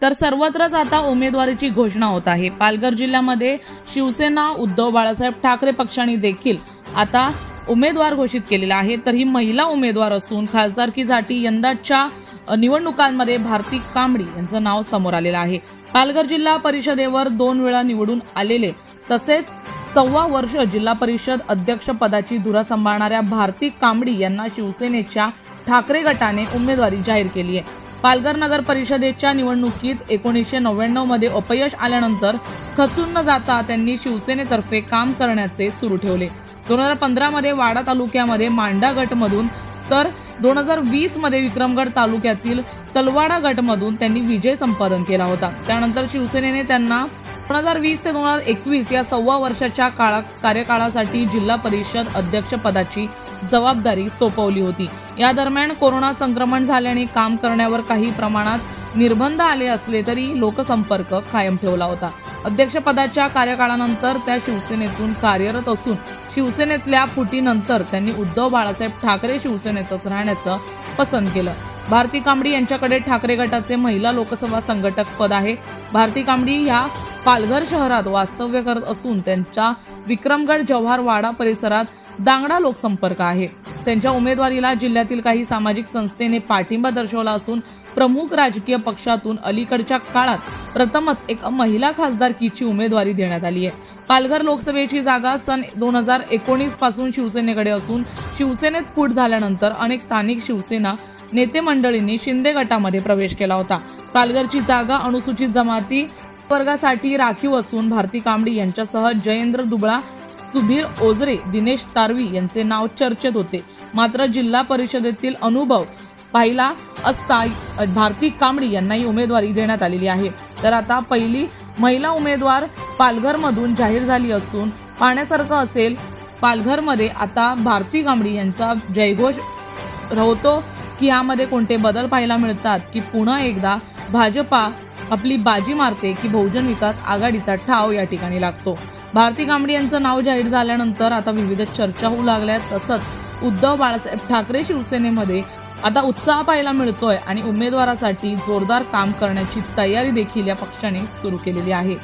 तर सर्वत्रच आता उमेदवारीची घोषणा होत आहे। पालघर जिल्ह्यामध्ये शिवसेना उद्धव बाळासाहेब ठाकरे पक्षाने देखील आता उमेदवार घोषित केलेला आहे। तर ही महिला उमेदवार असून खासदारकीसाठी यंदाच्या निवडणुकांमध्ये भारती कांबडी यांचं नाव समोर आलेलं आहे। पालघर जिल्हा परिषदेवर 2 वेळा निवडून आलेले तसेच 6 वर्ष जिल्हा परिषद अध्यक्ष पदाची धुरा सांभाळणाऱ्या भारती कांबडी यांना शिवसेनेच्या ठाकरे गटाने उमेदवारी जाहीर केली आहे। पालघर नगर परिषदेच्या निवडणुकीत 1999 मध्ये अपयश आल्यानंतर खचून न जाता त्यांनी शिवसेनेतर्फे काम करण्याचे सुरू ठेवले। 2015 मध्ये वाडा तालुक्यामध्ये मांडा गटमधून तर 2020 मध्ये विक्रमगड तालुक्यातील तलवाडा गटमधून त्यांनी विजय संपादन केला होता। त्यानंतर शिवसेनेने त्यांना 2020 ते 2021 या 6 वर्षाच्या कार्यकाळासाठी जिल्हा परिषद अध्यक्ष पदाची जबाबदारी सोपवली होती। या दरम्यान कोरोना संक्रमण झाल्याने काम करण्यावर काही प्रमाणात निर्बंध आले असले तरी लोकसंपर्क कायम ठेवला होता। अध्यक्षपदाच्या कार्यकाळानंतर त्या शिवसेनेतून कार्यरत असून शिवसेनेतल्या फुटीनंतर त्यांनी उद्धव बाळासाहेब ठाकरे शिवसेनेतच राहण्याचं पसंत केलं। भारती कांबडी यांच्याकडे ठाकरे गटाचे महिला लोकसभा संघटक पद आहे। भारती कांबडी या पालघर शहरात वास्तव्य करत असून त्यांचा विक्रमगड जव्हार वाडा परिसरात दांगडा लोकसंपर्क आहे। त्यांच्या उमेदवारीला जिल्ह्यातील काही सामाजिक संस्थेने पाठिंबा दर्शवला असून प्रमुख राजकीय पक्षातून अलीकडच्या काळात प्रथमच एक महिला खासदारकीची उमेदवारी देण्यात आली आहे। पालघर लोकसभेची जागा सन 2019 पासून शिवसेनेकडे असून शिवसेनेत फूट झाल्यानंतर अनेक स्थानिक शिवसेना नेते मंडळींनी शिंदे गटामध्ये प्रवेश केला होता। पालघरची जागा अनुसूचित जमाती वर्गासाठी राखीव असून भारती कांबडी यांच्यासह जयेंद्र दुबळा, सुधीर ओझरे, दिनेश तारवी यांचे नाव चर्चेत होते। मात्र जिल्हा परिषदेतील अनुभव पाहिला असता भारती कांबडी यांनाही उमेदवारी देण्यात आलेली आहे। तर आता पहिली महिला उमेदवार पालघरमधून जाहीर झाली असून पाहण्यासारखं असेल पालघरमध्ये आता भारती कांबडी यांचा जयघोष होतो की यामध्ये कोणते बदल पाहायला मिळतात की पुन्हा एकदा भाजपा आपली बाजी मारते की बहुजन विकास आघाडीचा ठाव या ठिकाणी लागतो। भारती कांबडी यांचं नाव जाहीर झाल्यानंतर आता विविध चर्चा होऊ लागल्यात। तसंच उद्धव बाळासाहेब ठाकरे शिवसेनेमध्ये आता उत्साह पाहायला मिळतोय आणि उमेदवारासाठी जोरदार काम करण्याची तयारी देखील या पक्षाने सुरू केलेली आहे।